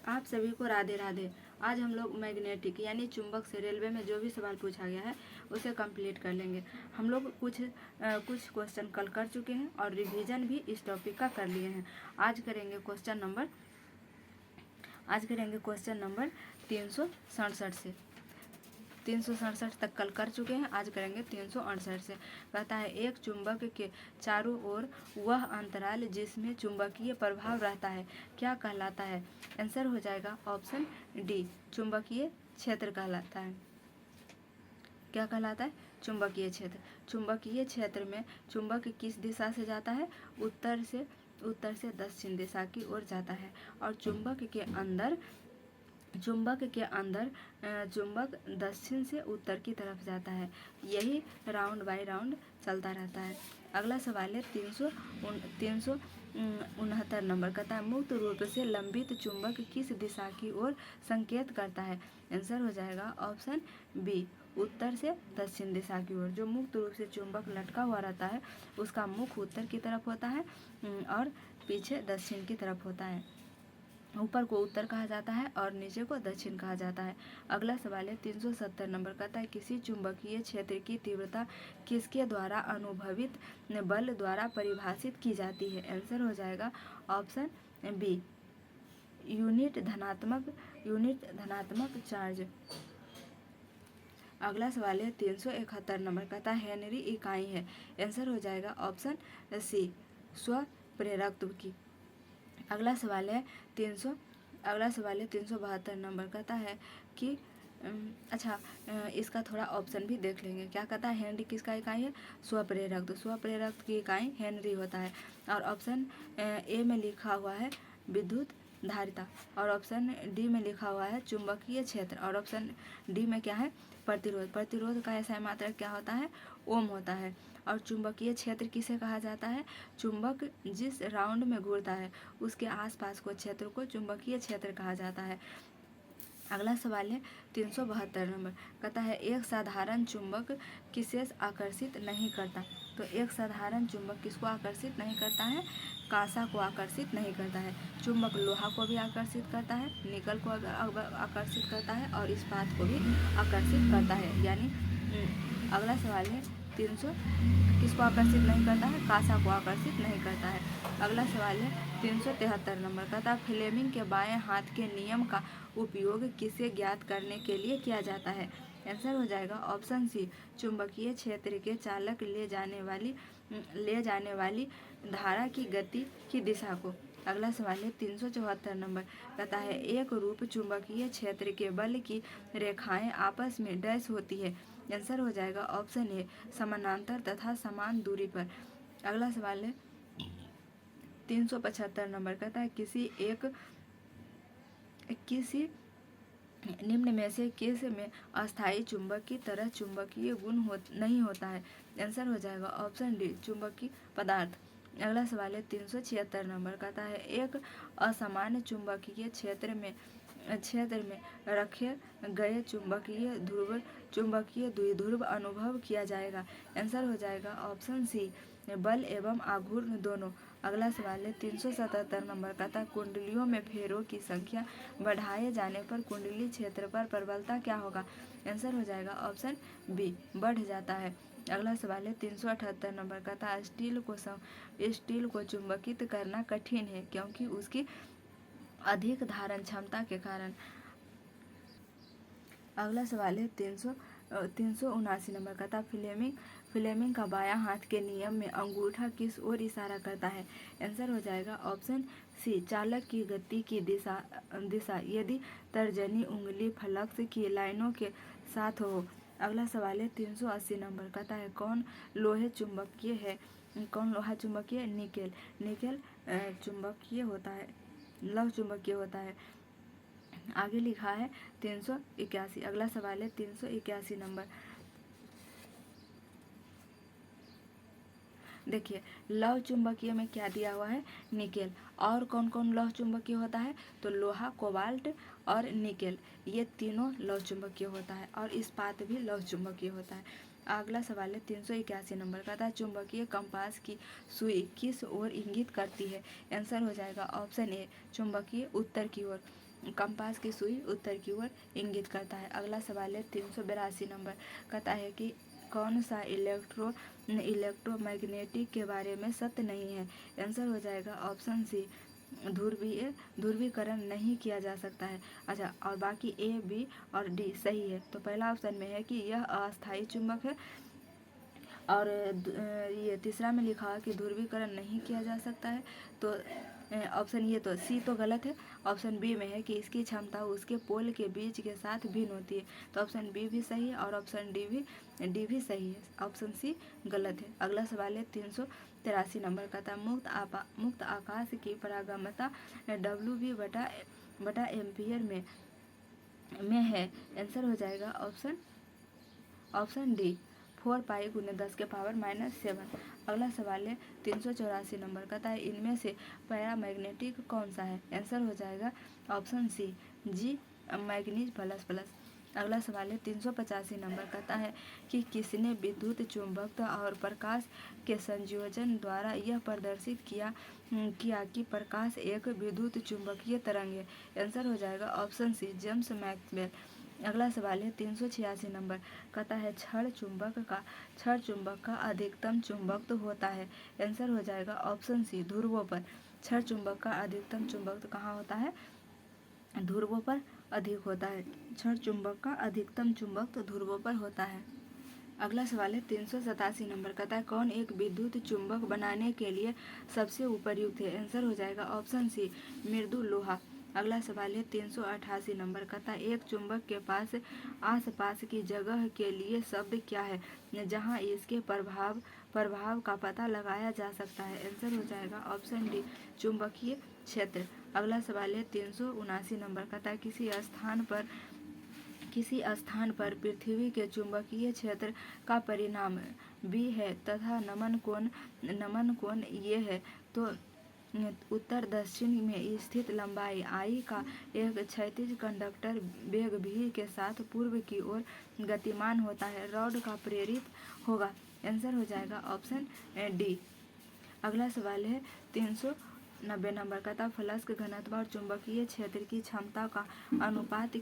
आप सभी को राधे राधे। आज हम लोग मैग्नेटिक यानी चुंबक से रेलवे में जो भी सवाल पूछा गया है उसे कंप्लीट कर लेंगे। हम लोग कुछ क्वेश्चन कल कर चुके हैं और रिवीजन भी इस टॉपिक का कर लिए हैं। आज करेंगे क्वेश्चन नंबर 367 से। 367 तक कल कर चुके हैं, आज करेंगे 368 से। कहता है एक चुंबक के चारों ओर वह अंतराल जिसमें चुंबकीय प्रभाव रहता है क्या कहलाता है? आंसर हो जाएगा ऑप्शन डी, चुंबकीय क्षेत्र कहलाता है। क्या कहलाता है? चुंबकीय क्षेत्र। चुंबकीय क्षेत्र में चुंबक किस दिशा से जाता है? उत्तर से दक्षिण दिशा की ओर जाता है। और चुंबक दक्षिण से उत्तर की तरफ जाता है। यही राउंड बाय राउंड चलता रहता है। अगला सवाल है 369 नंबर। कहता है मुक्त रूप से लंबित चुंबक किस दिशा की ओर संकेत करता है? आंसर हो जाएगा ऑप्शन बी, उत्तर से दक्षिण दिशा की ओर। जो मुक्त रूप से चुंबक लटका हुआ रहता है उसका मुख उत्तर की तरफ होता है और पीछे दक्षिण की तरफ होता है। ऊपर को उत्तर कहा जाता है और नीचे को दक्षिण कहा जाता है। अगला सवाल है 370 नंबर। कहता है किसी चुंबकीय क्षेत्र की तीव्रता किसके द्वारा अनुभवित बल द्वारा परिभाषित की जाती है? आंसर हो जाएगा ऑप्शन बी, यूनिट धनात्मक चार्ज। अगला सवाल है 371 नंबर। कहता है हेनरी इकाई है। आंसर हो जाएगा ऑप्शन सी, स्वप्रेरकत्व की। अगला सवाल है 372 नंबर। कहता है कि इसका थोड़ा ऑप्शन भी देख लेंगे। क्या कहता है? हेनरी किसका इकाई है? स्वप्रेरक। स्वप्रेरक की इकाई हेनरी होता है। और ऑप्शन ए में लिखा हुआ है विद्युत धारिता और ऑप्शन डी में लिखा हुआ है चुंबकीय क्षेत्र और ऑप्शन डी में क्या है? प्रतिरोध। प्रतिरोध का ऐसा मात्रक क्या होता है? ओम होता है। और चुंबकीय क्षेत्र किसे कहा जाता है? चुंबक जिस राउंड में घूरता है उसके आसपास को क्षेत्र को चुंबकीय क्षेत्र कहा जाता है। अगला सवाल है 372 नंबर। कहता है एक साधारण चुंबक किसे आकर्षित नहीं करता? तो एक साधारण चुंबक किसको आकर्षित नहीं करता है? कांसा को आकर्षित नहीं करता है। चुंबक लोहा को भी आकर्षित करता है, निकल को आकर्षित करता है और इस्पात को भी आकर्षित करता है। यानी अगला सवाल है 300 किसको आकर्षित नहीं करता है? कांसा को आकर्षित नहीं करता है। अगला सवाल है 373 नंबर। कहता है फ्लेमिंग के बाएं हाथ के नियम का उपयोग किसे ज्ञात करने के लिए किया जाता है? आंसर हो जाएगा ऑप्शन सी, चुंबकीय क्षेत्र के चालक ले जाने वाली धारा की गति की दिशा को। अगला सवाल है 374 नंबर। कहता है एक रूप चुंबकीय क्षेत्र के बल की रेखाएं आपस में डैश होती है। आंसर हो जाएगा ऑप्शन ए, समानांतर तथा समान दूरी पर। अगला सवाल है 375 नंबर। कहता है किसी निम्न में से किस में अस्थायी चुंबक की तरह चुंबकीय गुण नहीं होता है? आंसर हो जाएगा ऑप्शन डी, चुंबकीय पदार्थ। अगला सवाल है 376 नंबर। कहता है एक असमान चुंबकीय क्षेत्र में रखे गए चुंबकीय द्विध्रुव अनुभव किया जाएगा। आंसर हो जाएगा ऑप्शन सी, बल एवं आघूर्ण दोनों। अगला सवाल है 377 नंबर। कहता है कुंडलियों में फेरों की संख्या बढ़ाए जाने पर कुंडली क्षेत्र पर प्रबलता क्या होगा? आंसर हो जाएगा ऑप्शन बी, बढ़ जाता है। अगला सवाल है 378 नंबर। कहता है स्टील को चुंबकित करना कठिन है क्योंकि उसकी अधिक धारण क्षमता के कारण। अगला सवाल है 379 नंबर। कहता फ्लेमिंग का बायां हाथ के नियम में अंगूठा किस ओर इशारा करता है? आंसर हो जाएगा ऑप्शन सी, चालक की गति की दिशा यदि तर्जनी उंगली फ्लक्स की लाइनों के साथ हो। अगला सवाल है 380 नंबर। कहता है कौन लोहा चुंबकीय? निकेल चुंबकीय होता है, लौह चुंबकीय होता है। आगे लिखा है 381। अगला सवाल है 381 नंबर। देखिए लौह चुंबकीय में क्या दिया हुआ है? निकेल। और कौन कौन लौह चुंबकीय होता है? तो लोहा, कोबाल्ट और निकेल, ये तीनों लौह चुंबकीय होता है और इस्पात भी लौह चुंबकीय होता है। अगला सवाल है 381 नंबर। का था चुंबकीय कंपास की सुई किस ओर इंगित करती है? आंसर हो जाएगा ऑप्शन ए, चुंबकीय उत्तर की ओर। कंपास की सुई उत्तर की ओर इंगित करता है। अगला सवाल है 382 नंबर, कहता है कि कौन सा इलेक्ट्रोमैग्नेटिक के बारे में सत्य नहीं है। आंसर हो जाएगा ऑप्शन सी, ध्रुवीकरण नहीं किया जा सकता है। अच्छा, और बाकी ए, बी और डी सही है। तो पहला ऑप्शन में है कि यह अस्थायी चुंबक है, और ये तीसरा में लिखा है कि ध्रुवीकरण नहीं किया जा सकता है। तो ऑप्शन ये तो सी तो गलत है। ऑप्शन बी में है कि इसकी क्षमता उसके पोल के बीच के साथ भिन्न होती है। तो ऑप्शन बी भी सही है और ऑप्शन डी भी सही है। ऑप्शन सी गलत है। अगला सवाल है 383 नंबर का था, मुक्त आकाश की पारगम्यता W बटा एम्पियर में है। आंसर हो जाएगा ऑप्शन डी, 4 पाई × 10⁻⁻⁷। अगला सवाल है 384 नंबर का था, इनमें से पैरामैग्नेटिक कौन सा है। आंसर हो जाएगा ऑप्शन सी, जी, मैग्नीज प्लस। अगला सवाल है 385 नंबर कहता है कि किसने विद्युत चुंबकत्व और प्रकाश के संयोजन द्वारा यह प्रदर्शित किया कि प्रकाश एक विद्युत चुंबकीय तरंग है। आंसर हो जाएगा ऑप्शन सी, जेम्स मैक्सवेल। अगला सवाल है 386 नंबर कहता है क्षण चुंबक का अधिकतम चुंबकत्व होता है। आंसर हो जाएगा ऑप्शन सी, ध्रुवों पर। क्षण चुंबक का अधिकतम चुंबकत्व कहाँ होता है, ध्रुवों पर अधिक होता है। क्षण चुंबक का अधिकतम चुंबकत्व ध्रुवों पर होता है। अगला सवाल है 387 नंबर कहता है कौन एक विद्युत चुंबक बनाने के लिए सबसे उपयुक्त है। आंसर हो जाएगा ऑप्शन सी, मृदु लोहा। अगला सवाल है 388 नंबर कहता है एक चुंबक के आसपास की जगह के लिए शब्द क्या है जहां इसके प्रभाव का पता लगाया जा सकता है। आंसर हो जाएगा ऑप्शन डी, चुंबकीय क्षेत्र। अगला सवाल है 379 नंबर कहता है किसी स्थान पर पृथ्वी के चुंबकीय क्षेत्र का परिमाण बी है तथा नमन कोण ये है, तो उत्तर दक्षिण में स्थित लंबाई आई का एक क्षैतिज कंडक्टर वेग v के साथ पूर्व की ओर गतिमान होता है, रॉड का प्रेरित होगा। आंसर हो जाएगा ऑप्शन डी। अगला सवाल है 390 नंबर का था फ्लक्स घनत्व और चुंबकीय क्षेत्र की क्षमता का अनुपात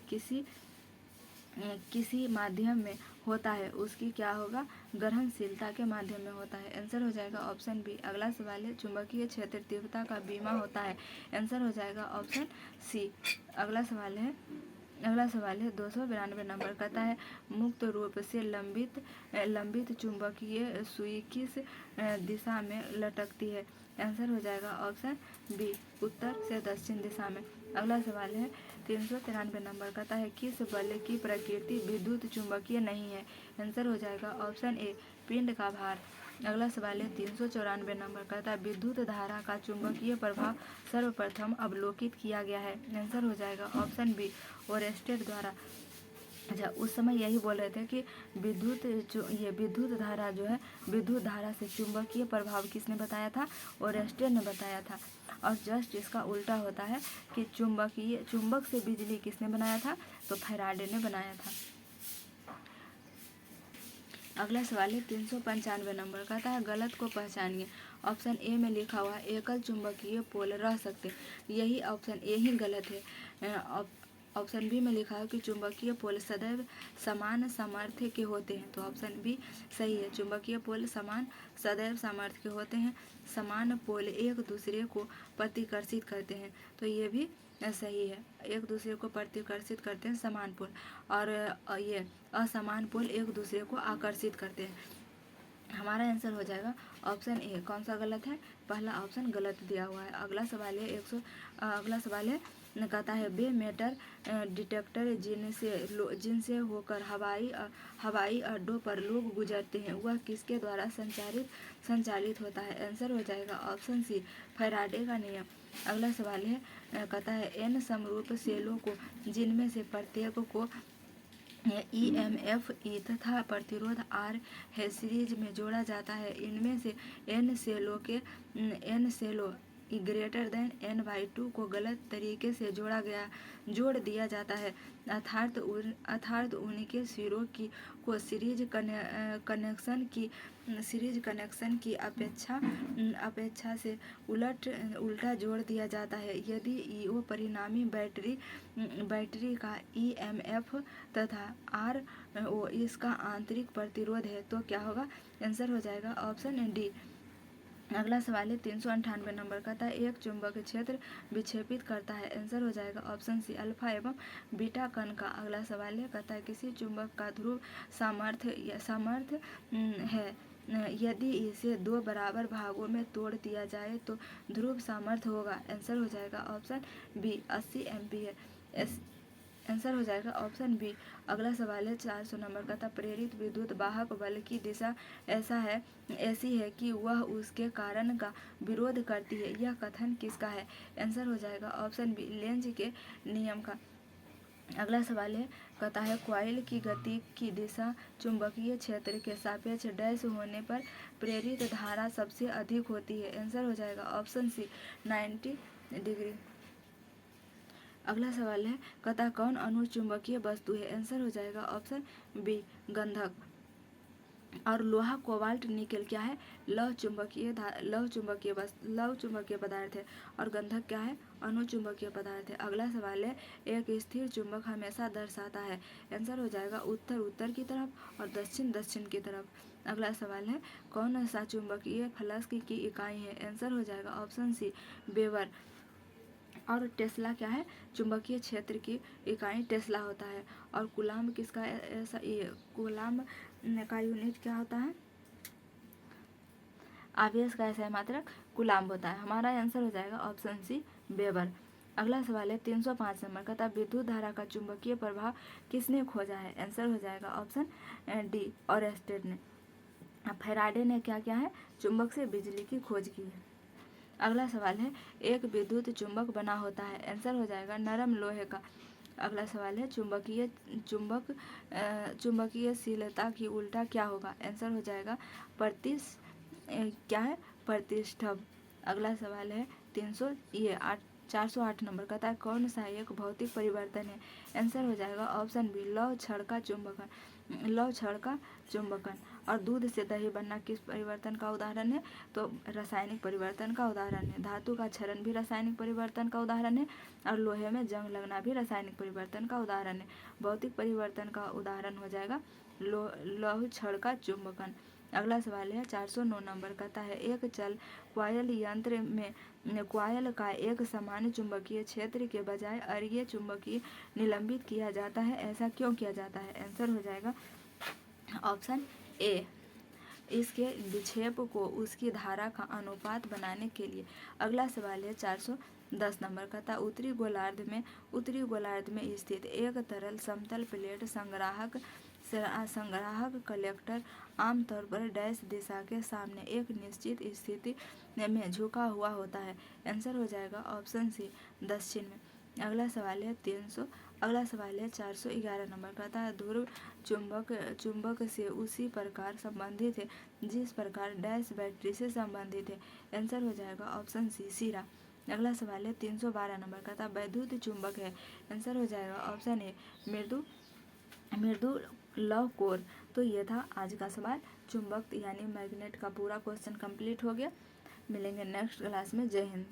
किसी माध्यम में होता है, उसकी क्या होगा, ग्रहणशीलता के माध्यम में होता है। आंसर हो जाएगा ऑप्शन बी। अगला सवाल है चुंबकीय क्षेत्र तीव्रता का बीमा होता है। आंसर हो जाएगा ऑप्शन सी। अगला सवाल है 292 नंबर कहता है मुक्त रूप से लंबित चुंबकीय सुई किस दिशा में लटकती है। आंसर हो जाएगा ऑप्शन बी, उत्तर से दक्षिण दिशा में। अगला सवाल है 393 नंबर कहता है किस बल की प्रकृति विद्युत चुंबकीय नहीं है। आंसर हो जाएगा ऑप्शन ए, पिंड का भार। अगला सवाल है 394 नंबर कहता है विद्युत धारा का चुंबकीय प्रभाव सर्वप्रथम अवलोकित किया गया है। आंसर हो जाएगा ऑप्शन बी, ओरेस्टेड द्वारा। अच्छा, उस समय यही बोल रहे थे कि विद्युत धारा जो है, विद्युत धारा से चुंबकीय प्रभाव किसने बताया था, ओरेस्टेड ने बताया था। और जस्ट इसका उल्टा होता है कि चुंबक से बिजली किसने बनाया था, तो फैराडे ने बनाया था। अगला सवाल है 395 नंबर कहता है गलत को पहचानिए। ऑप्शन ए में लिखा हुआ एकल चुंबकीय पोल रह सकते, यही ऑप्शन ए ही गलत है। ऑप्शन बी में लिखा है कि चुंबकीय पोल सदैव समान सामर्थ्य के होते हैं, तो ऑप्शन बी सही है। चुंबकीय पोल सदैव सामर्थ्य के होते हैं, समान पोल एक दूसरे को प्रतिकर्षित करते हैं, तो ये भी सही है। एक दूसरे को प्रतिकर्षित करते हैं समान पोल, और ये असमान पोल एक दूसरे को आकर्षित करते हैं। हमारा आंसर हो जाएगा ऑप्शन ए। कौन सा गलत है, पहला ऑप्शन गलत दिया हुआ है। अगला सवाल है कहता है वे मेटल डिटेक्टर जिनसे होकर हवाई अड्डों पर लोग गुजरते हैं वह किसके द्वारा संचालित होता है। आंसर हो जाएगा ऑप्शन सी, फैराडे का नियम। अगला सवाल है कहता है एन समरूप सेलों को जिनमें से प्रत्येक को EMF E तथा प्रतिरोध R है सीरीज में जोड़ा जाता है, इनमें से एन सेलों ग्रेटर देन n/2 को गलत तरीके से जोड़ दिया जाता है, अर्थात उनके सिरों को सीरीज कनेक्शन की अपेक्षा से उल्टा जोड़ दिया जाता है। यदि ईओ परिणामी बैटरी का ईएमएफ तथा आरओ इसका आंतरिक प्रतिरोध है तो क्या होगा? आंसर हो जाएगा ऑप्शन डी। अगला सवाल है 398 नंबर का था, एक चुंबक क्षेत्र विक्षेपित करता है। आंसर हो जाएगा ऑप्शन सी अल्फा एवं बीटा कण का। अगला सवाल है कहता है किसी चुंबक का ध्रुव सामर्थ्य है, यदि इसे 2 बराबर भागों में तोड़ दिया जाए तो ध्रुव सामर्थ्य होगा। आंसर हो जाएगा ऑप्शन बी 80 एम्पीयर। आंसर हो जाएगा ऑप्शन बी। अगला सवाल है 400 नंबर का था, प्रेरित विद्युत वाहक बल की दिशा ऐसी है कि वह उसके कारण का विरोध करती है, यह कथन किसका है? आंसर हो जाएगा ऑप्शन बी लेंज के नियम का। अगला सवाल है कहता है कॉइल की गति की दिशा चुंबकीय क्षेत्र के सापेक्ष डैश होने पर प्रेरित धारा सबसे अधिक होती है। आंसर हो जाएगा ऑप्शन सी 90 डिग्री। अगला सवाल है कहता कौन अनुचुंबकीय वस्तु है? आंसर हो जाएगा ऑप्शन बी गंधक। और लोहा कोबाल्ट निकेल क्या है? लव चुंबकीय पदार्थ है। और गंधक क्या है? अनुचुंबकीय पदार्थ है। अगला सवाल है एक स्थिर चुंबक हमेशा दर्शाता है। आंसर हो जाएगा उत्तर की तरफ और दक्षिण की तरफ। अगला सवाल है कौन सा चुंबकीय फ्लक्स की इकाई है? आंसर हो जाएगा ऑप्शन सी वेबर। और टेस्ला क्या है? चुंबकीय क्षेत्र की इकाई टेस्ला होता है। और कूलाम्ब किसका कूलाम्ब का यूनिट क्या होता है? आवेश का ऐसा मात्रक कूलाम्ब होता है। हमारा आंसर हो जाएगा ऑप्शन सी वेबर। अगला सवाल है 305 नंबर का था, विद्युत धारा का चुंबकीय प्रभाव किसने खोजा है? आंसर हो जाएगा ऑप्शन डी ऑरेस्टेड ने। फैराडे ने क्या किया है? चुंबक से बिजली की खोज की है। अगला सवाल है एक विद्युत चुंबक बना होता है। आंसर हो जाएगा नरम लोहे का। अगला सवाल है चुंबकीयशीलता की उल्टा क्या होगा? आंसर हो जाएगा प्रतिष्ठब। अगला सवाल है 408 नंबर का था, कौन सा एक भौतिक परिवर्तन है? आंसर हो जाएगा ऑप्शन बी लौह क्षण का चुंबकन। और दूध से दही बनना किस परिवर्तन का उदाहरण है? तो रासायनिक परिवर्तन का उदाहरण है। धातु का क्षरण भी रासायनिक परिवर्तन का उदाहरण है। और लोहे में जंग लगना भी रासायनिक परिवर्तन का उदाहरण है। भौतिक परिवर्तन का उदाहरण हो जाएगा लौह क्षण का चुंबकन। अगला सवाल है 409 नंबर कहता है एक चल कॉयल यंत्र में कॉयल का एक सामान्य चुंबकीय क्षेत्र के बजाय अरीय चुंबकीय निलंबित किया जाता है, ऐसा क्यों किया जाता है? आंसर हो जाएगा ऑप्शन ए इसके विक्षेप को उसकी धारा का अनुपात बनाने के लिए। अगला सवाल है 410 नंबर का था, उत्तरी गोलार्ध में स्थित एक तरल समतल प्लेट संग्राहक कलेक्टर आमतौर पर डैश दिशा के सामने एक निश्चित स्थिति में झुका हुआ होता है। आंसर हो जाएगा ऑप्शन सी दक्षिण में। अगला सवाल है 411 नंबर का था, ध्रुव चुंबक से उसी प्रकार संबंधित है जिस प्रकार डैश बैटरी से संबंधित है। आंसर हो जाएगा ऑप्शन सी सिरा। अगला सवाल है 312 नंबर का था, वैद्युत चुंबक है। आंसर हो जाएगा ऑप्शन ए मृदु लौह कोर। तो ये था आज का सवाल, चुंबक यानी मैग्नेट का पूरा क्वेश्चन कंप्लीट हो गया। मिलेंगे नेक्स्ट क्लास में। जय हिंद।